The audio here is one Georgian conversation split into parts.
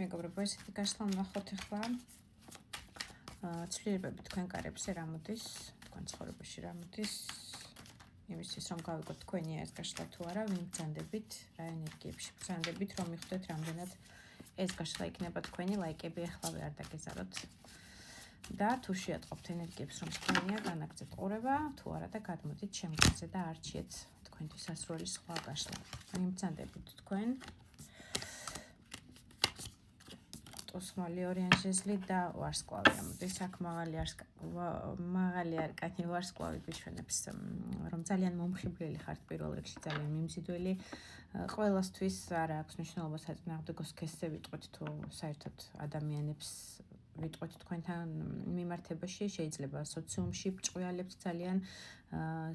მეგობრებო, ესეთი გაშლა ვნახოთ ახლა. ცვლილებები თქვენ კარებზე რა მოდის, თქვენ ცხოვრებაში რა მოდის. იმისთვის რომ გავიგოთ თქვენი ეს გაშლა თუ არა, ვინ ბრძანდებით, რა ენერგიებში ბრძანდებით, რომ მიხვდეთ რამდენად ეს გაშლა იქნება თქვენი, ლაიკები ახლა არ დაგეზაროთ. და თუ შეატყობთ ენერგიებს, რომ თქვენია განაგრძეთ ყურება, თუ არა და გადმოდით შემდგომზე და არჩიეთ თქვენთვის ასრული სხვა გაშლა. ვინ ბრძანდებით თქვენ? ოსმალი ორიანჟეზლი და ვარსკვლავი. ამოდის აქ მაღალი არკანი ვარსკვლავი გვიშვენებს, რომ ძალიან მომხიბვლელი ხართ პირველ რიგში, ძალიან მიმზიდველი. ყველასთვის არ აქვს მნიშვნელობა საწინააღმდეგო სქესზე ვიტყვით თუ საერთოდ ადამიანებს ვიტყვით თქვენთან მიმართებაში, შეიძლება სოციუმში ბრჭყვიალებთ ძალიან,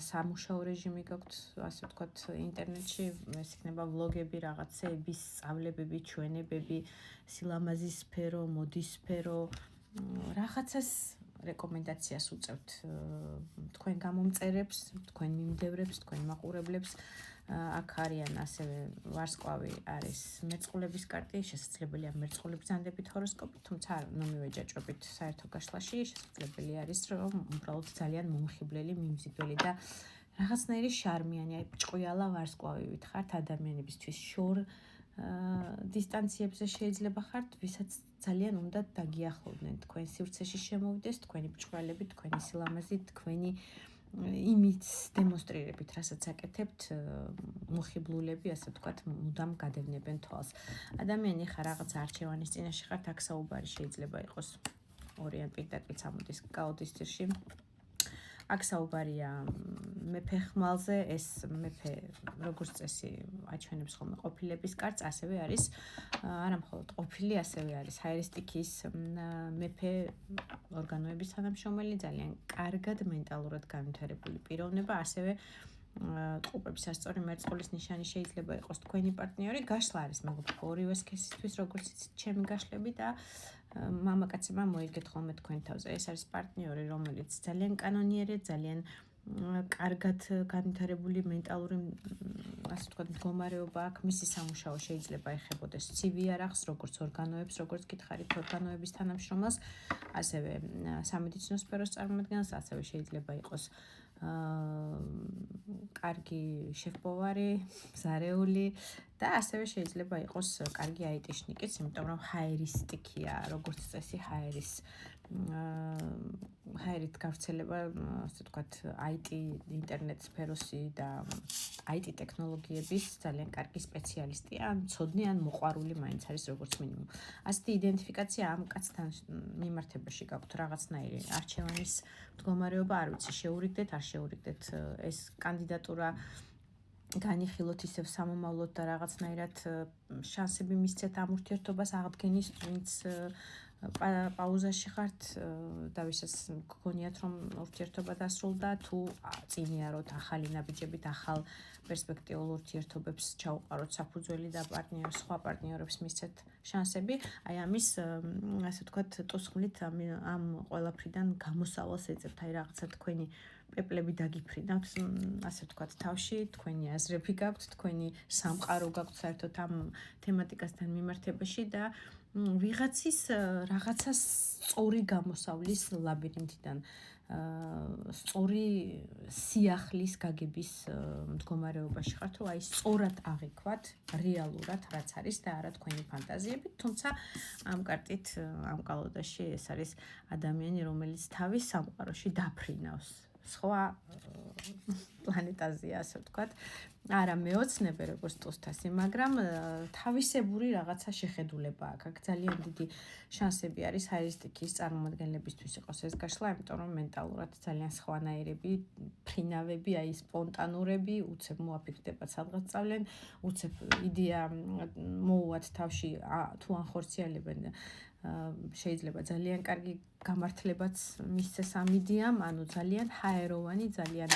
სამუშაო რეჟიმი გაქვთ, ასე ვთქვათ, ინტერნეტში, ეს იქნება ვლოგები, რაღაცეები, სწავლებები, ჩვენებები, სილამაზის სფერო, მოდის სფერო, რაღაცას რეკომენდაციას უწევთ თქვენ გამომწერებს, თქვენ მიმდევრებს, თქვენ მაყურებლებს. აქ არიან ასევე ვარსკვლავი არის მეწყვილების კარტი, შესაძლებელია მეწყვილები ბრძანდებით ჰოროსკოპით, თუმცა არ მივეჯაჭვებით საერთო გაშლაში, შესაძლებელი არის რომ უბრალოდ ძალიან მომხიბვლელი, მიმზიდველი და რაღაცნაირი შარმიანი, აი ბრჭყვიალა ვარსკვლავი ვითხართ ადამიანებისთვის შორ დისტანციებზე შეიძლება ხართ, ვისაც ძალიან უნდა დაგიახლოვდნენ თქვენ სივრცეში შემოვიდეს, თქვენი ბრჭყვიალები, თქვენი სილამაზით, თქვენი იმით დემონსტრირებით, რასაც აკეთებთ, მოხიბლულები, ასე ვთქვათ, მუდამ გადევნებენ თვალს. ადამიანი ხარ რაღაც არჩევანის წინაშე ხართ, აქ საუბარი შეიძლება იყოს ორიან პირდაპირ ამოდის გაუდის ძირში. აქ საუბარია მეფე ხმალზე, ეს მეფე როგორც წესი აჩვენებს ხოლმე ყოფილების კარტს, ასევე არის არა მხოლოდ ყოფილი, ასევე არის ჰაერისტიკის მეფე ორგანოების თანამშრომელი, ძალიან კარგად მენტალურად განვითარებული პიროვნება, ასევე ტყუპების ასწორი მეწყვილის ნიშანი შეიძლება იყოს თქვენი პარტნიორი. გაშლა არის მეგობრებო ორივე სქესისთვის, როგორც იცით, ჩემი გაშლები და მამაკაცებმა მოიგეთ ხოლმე თქვენ თავზე. ეს არის პარტნიორი, რომელიც ძალიან კანონიერია, ძალიან კარგად განვითარებული მენტალური, ასე ვთქვათ, მდგომარეობა აქვს. მისი სამუშაო შეიძლება ეხებოდეს ცივი არახს, როგორც ორგანოებს, როგორც გითხარით ორგანოების თანამშრომელს, ასევე სამედიცინო სფეროს წარმომადგენელს, ასევე შეიძლება იყოს კარგი შეფპოვარი, ზარეული და ასევე შეიძლება იყოს კარგი აიტიშნიკიც, იმიტომ რომ ჰაერისტიკია, როგორც წესი ჰაერით გავრცელება, ასე ვთქვათ, IT ინტერნეტ სფეროსი და IT ტექნოლოგიების ძალიან კარგი სპეციალისტი, ან მცოდნე, ან მოყვარული მაინც არის როგორც მინიმუმ. ასეთი იდენტიფიკაცია ამ კაცთან მიმართებაში გაქვთ რაღაცნაირი არჩევანის მდგომარეობა, არ ვიცი, შეურიგდეთ, არ შეურიგდეთ ეს კანდიდატურა განიხილოთ ისევ სამომავლოდ და რაღაცნაირად შანსები მისცეთ ამ ურთიერთობას აღდგენის, ვინც პაუზაში ხართ და ვისაც გგონიათ რომ ურთიერთობა დასრულდა, თუ წინიაროთ ახალი ნაბიჯებით, ახალ პერსპექტიულ ურთიერთობებს ჩაუყაროთ საფუძველი და სხვა პარტნიორებს მისცეთ შანსები, აი ამის, ასე ვთქვათ, ტუსხმლით ამ ყველაფრიდან გამოსავალს ეძებთ, აი რაღაცა თქვენი პეპლები დაგიფრინავთ, ასე ვთქვათ, თავში, თქვენი აზრები გაქვთ, თქვენი სამყარო გაქვთ საერთოდ ამ თემატიკასთან მიმართებაში და ვიღაცის რაღაცას სწორი გამოსავლის ლაბირინთიდან, სწორი სიახლის გაგების მდგომარეობაში ხართ, რომ აი სწორად აღიქვათ რეალურად რაც არის და არა თქვენი ფანტაზიებით, თუმცა ამ კარტით, ამ კალოდაში ეს არის ადამიანი, რომელიც თავის სამყაროში დაფრინავს. სხვა პლანეტაზეა, ასე ვთქვათ, არა მეოცნებე როგორც ტუსტასი, მაგრამ თავისებური რაღაცა შეხედულება აქვს. აქ ძალიან დიდი შანსები არის ჰაერისტიკის წარმომადგენლებისთვის იყოს ეს გაშლა, იმიტომ რომ მენტალურად ძალიან სხვანაირები, ფრინავები, აი სპონტანურები, უცებ მოაფიქრდებათ სადღაც სწავლენ, უცებ იდეა მოუვათ თავში, თუ ანხორციელებენ შეიძლება ძალიან კარგი გამართლებაც მისცეს ამ იდეამ, ანუ ძალიან ჰაეროვანი, ძალიან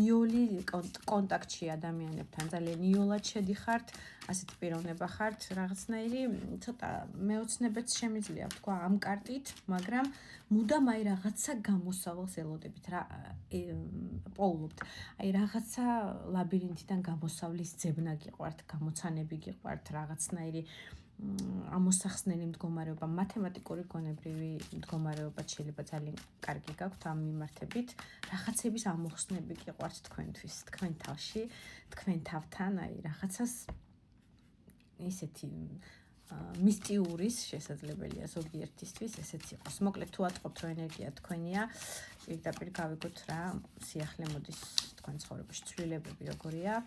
იოლი კონტაქტში ადამიანებთან, ძალიან იოლად შედიხართ, ასეთი პიროვნება ხართ, რაღაცნაირი ცოტა მეოცნებაც შემიძლია ვთქვა ამ კარტით, მაგრამ მუდამ აი რაღაცა გამოსავალს ელოდებით, პოულობთ. აი რაღაცა ლაბირინთიდან გამოსავლის ძებნა გიყვართ, გამოცანები გიყვართ, რაღაცნაირი ამოსახსნელი მდგომარეობა, მათემატიკური გონებრივი მდგომარეობა შეიძლება ძალიან კარგი გაქვთ ამ მიმართებით. რაღაცების ამოხსნები გიყვართ თქვენთვის, თქვენ თავში, თქვენ თავთან, აი რაღაცას ისეთი მისტიურის შესაძლებელია ზოგიერთისთვის ესეც იყოს. მოკლედ თუ ატყობთ რომ ენერგია თქვენია, პირდაპირ გავიგოთ რა სიახლე მოდის თქვენ ცხოვრებაში, ცვლილებები როგორია.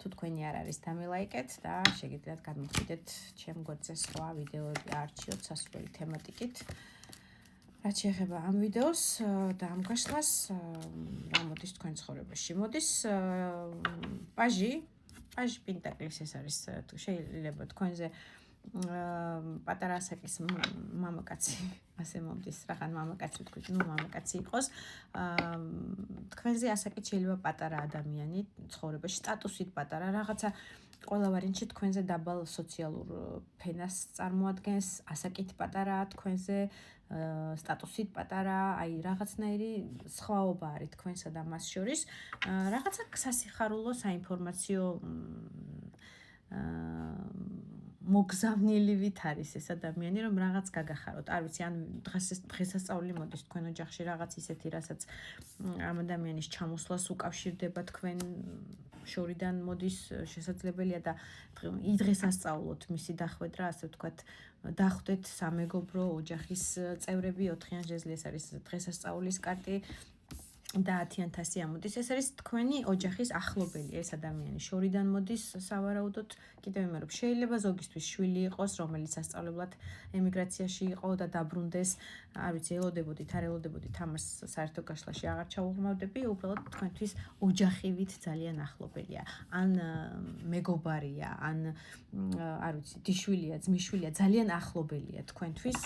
თუ თქვენი არ არის დამილაიკეთ და შეგიძლიათ გადმოხვიდეთ ჩემ გვერდზე სხვა ვიდეოები არჩიოთ სასურველი თემატიკით. რაც შეეხება ამ ვიდეოს და ამ გაშლას, რა მოდის თქვენ ცხოვრებაში? მოდის პაჟი პენტაკლის ეს არის შეიძლება თქვენზე პატარა ასაკის მამაკაცი ასე მომდის, რახან მამაკაცი ვთქვით, მამაკაცი იყოს. თქვენზე ასაკით შეიძლება პატარა ადამიანი ცხოვრებაში, სტატუსით პატარა, რაღაცა ყველა ვარიანტში თქვენზე დაბალ სოციალურ ფენას წარმოადგენს, ასაკით პატარაა თქვენზე, სტატუსით პატარა, აი რაღაცნაირი სხვაობა არის თქვენსა და მას შორის. რაღაცა სასიხარულო, საინფორმაციო მოგზავნილივით არის ეს ადამიანი, რომ რაღაც გაგახაროთ. არ ვიცი, ან დღესასწაული მოდის თქვენ ოჯახში რაღაც ისეთი, რასაც ამ ადამიანის ჩამოსვლას უკავშირდება თქვენ შორიდან მოდის, შესაძლებელია და დღესასწაულოთ მისი დახვედრა, ასე ვთქვათ, დახვდეთ სამეგობრო ოჯახის წევრები 4-იან ჟეზლი, ეს არის დღესასწაულის კარტი. და 10,000 ამოდის. ეს არის თქვენი ოჯახის ახლობელი ეს ადამიანი. შორიდან მოდის სავარაუდოდ, კიდევ იმეორებ, შეიძლება ზოგისთვის შვილი იყოს, რომელიც სასწავლებლად ემიგრაციაში იყო და დაბრუნდეს. არ ვიცი, ელოდებოდით, არ ელოდებოდით, ამას საერთო გაშლაში აღარ ჩაუღმავდები, უბრალოდ თქვენთვის ოჯახივით ძალიან ახლობელია. ან მეგობარია, ან არ ვიცი, დიშვილია, ძმისშვილია, ძალიან ახლობელია თქვენთვის,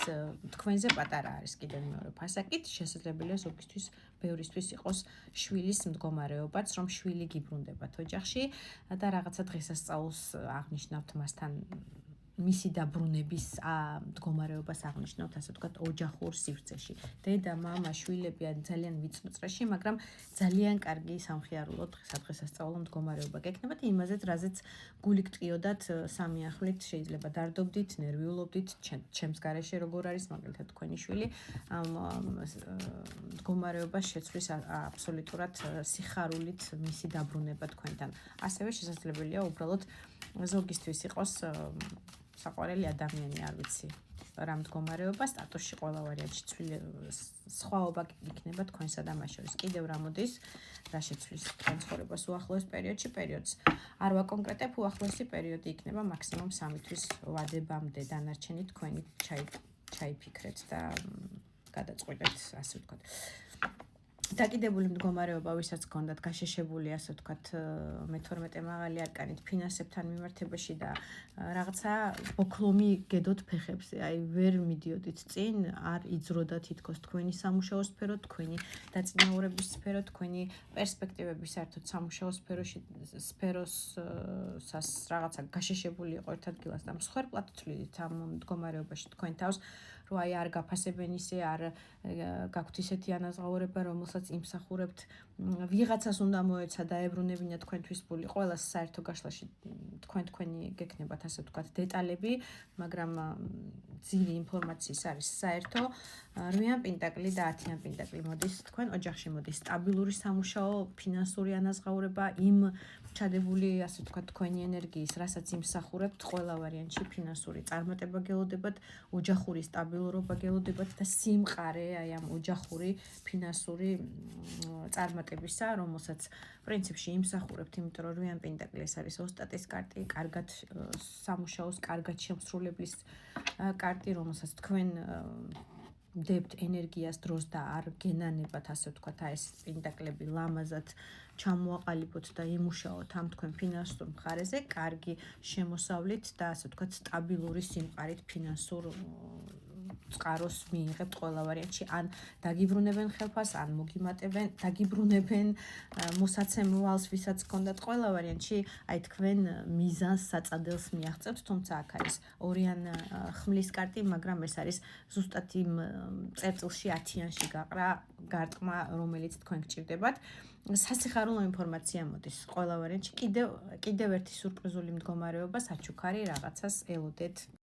თქვენზე პატარა არის კიდევ იმეორებ ასაკით, შესაძლებელია ზოგისთვის ბევრისთვის იყოს შვილის მდგომარეობაც, რომ შვილი გიბრუნდებათ ოჯახში და რაღაცა დღესასწაულს აღნიშნავთ მასთან მისი დაბრუნების მდგომარეობას აღნიშნავთ, ასე ვთქვათ, ოჯახურ სივრცეში. დედა, მამა, შვილები ან ძალიან ვიწრო წრეში, მაგრამ ძალიან კარგი სამხიარულო დღესასწაულო მდგომარეობა გექნებათ იმაზეც, რაზეც გული გტყიოდათ სამი ახლით, შეიძლება დარდობდით, ნერვიულობდით, ჩემს გარეშე როგორ არის, მაგალითად თქვენი შვილი, მდგომარეობას შეცვლის აბსოლუტურად სიხარულით მისი დაბრუნება თქვენთან. ასევე შესაძლებელია უბრალოდ ზოგისთვის იყოს საყვარელი ადამიანი, არ ვიცი, რა მდგომარეობა, სტატუსში ყველა ვარიანტში სხვაობა იქნება თქვენსა და მას შორის. კიდევ რა მოდის, რა შეცვლის თქვენ ცხოვრებას უახლოეს პერიოდში, პერიოდს არ ვაკონკრეტებ, უახლოესი პერიოდი იქნება მაქსიმუმ 3 თვის ვადებამდე, დანარჩენი თქვენი ჩაიფიქრეთ და გადაწყვეტეთ, ასე ვთქვათ. დაკიდებული მდგომარეობა, ვისაც გქონდათ გაშეშებული, ასე ვთქვათ, მე-12 მაღალი არკანით ფინანსებთან მიმართებაში და რაღაცა ბოქლომი გედოთ ფეხებზე, აი ვერ მიდიოდით წინ, არ იძროდა თითქოს თქვენი სამუშაო სფერო, თქვენი დაწინაურების სფერო, თქვენი პერსპექტივები საერთოდ სამუშაო სფეროსას რაღაცა გაშეშებული იყო ერთ ადგილას და მსხვერპლად თვლიდით ამ მდგომარეობაში თქვენ თავს, რომ აი არ გაფასებენ ისე, არ გაქვთ ისეთი ანაზღაურება, რომელსაც იმსახურებთ, ვიღაცას უნდა მოეცა და ებრუნებინა თქვენთვის ფული. ყველას საერთო გაშლაში თქვენი გექნებათ, ასე ვთქვათ, დეტალები, მაგრამ ძირი ინფორმაციის არის საერთო. 8-იან პენტაკლი და 10-იან პენტაკლი მოდის თქვენ ოჯახში, მოდის სტაბილური სამუშაო, ფინანსური ანაზღაურება, იმ ჩადებული, ასე ვთქვათ, თქვენი ენერგიის, რასაც იმსახურებთ, ყველა ვარიანტში ფინანსური წარმატება გელოდებათ, ოჯახური სტაბილურობა გელოდებათ და სიმყარე, აი ამ ოჯახური ფინანსური წარმატებისა, რომელსაც პრინციპში იმსახურებთ, იმიტომ რომ 8-იან პენტაკლი ეს არის ოსტატის კარტი, კარგად სამუშაოს, კარგად შემსრულებლის კარტი, რომელსაც თქვენ დებთ ენერგიას, დროს და არ გენანებათ, ასე ვთქვათ, ეს პენტაკლები ლამაზად ჩამოაყალიბოთ და იმუშაოთ ამ თქვენ ფინანსურ მხარეზე, კარგი შემოსავლით და ასე ვთქვათ, სტაბილური სიმყარით ფინანსურ წყაროს მიიღებთ ყველა ვარიანტში, ან დაგიბრუნებენ ხელფას, ან მოგიმატებენ, დაგიბრუნებენ მოსაცემ ვალს, ვისაც გქონდათ ყველა ვარიანტში, აი თქვენ მიზანს საწადელს მიაღწევთ, თუმცა აქ არის ორიან ხმლის კარტი, მაგრამ ეს არის ზუსტად იმ წერტილში 10-იანში გაყრა გარტყმა, რომელიც თქვენ გჭირდებათ. სასიხარულო ინფორმაცია მოდის ყველა ვარიანტში. კიდევ ერთი სურპრიზული მდგომარეობა, საჩუქარი რაღაცას ელოდეთ.